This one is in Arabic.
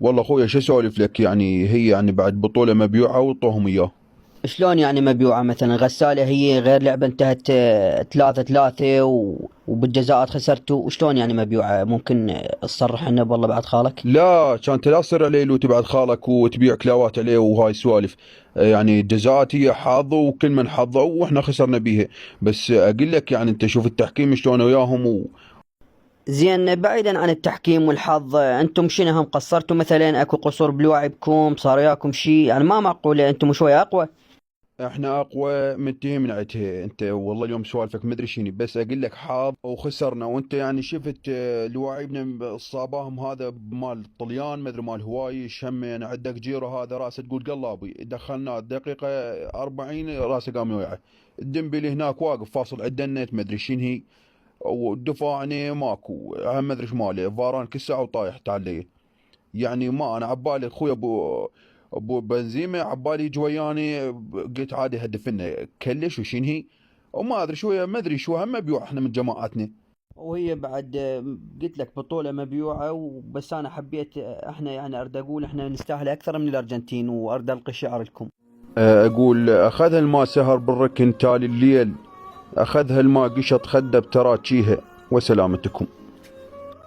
والله اخويا شو اسولف لك، يعني هي يعني بعد بطولة مبيوعة وطوهم اياه. شلون يعني مبيوعة؟ مثلا غسالة هي غير لعبة انتهت 3-3 وبالجزاءات خسرتوا، وشلون يعني مبيوعة؟ ممكن تصرح لنا والله بعد خالك. لا كانت لا تصير عليه لو تبعد خالك وتبيع كلاوات عليه وهاي سوالف. يعني الجزاءات هي حظ وكل من حظه واحنا خسرنا بيها. بس اقول لك يعني انت شوف التحكيم شلون وياهم زين، بعيدا عن التحكيم والحظ، انتم شنو هم قصرتوا؟ مثلا اكو قصور بلعبكم؟ صار وياكم شيء يعني ما معقولة انتم شوي اقوى؟ احنا اقوى متهم من عتها انت، والله اليوم سوالفك مدري شنو، بس اقول لك حظ وخسرنا. وانت يعني شفت لواعبنا صاباهم هذا مال الطليان مدري مال هوايش هم، يعني عندك جيرو هذا راسه تقول قلابي دخلناه دقيقة 40 راسه قام يوقع. الدنبلي هناك واقف فاصل عدنا النت مدري شنو هي. والدفاعني ماكو هم مدري ايش ماله فاران كل ساعة وطايح تعال. يعني ما انا عبالي اخوي ابو بنزيمه عبالي يجي وياني. قلت عادي هدفنا كلش وشنهي. وما ادري شو ما ادري شو هم مبيوع احنا من جماعتنا. وهي بعد قلت لك بطولة مبيوعة، وبس انا حبيت احنا يعني ارد اقول احنا نستاهل اكثر من الارجنتين، وارد القي شعر لكم. اقول اخذها الماء سهر بالركن تالي الليل. اخذها الماء قشط خده بتراجيها. وسلامتكم.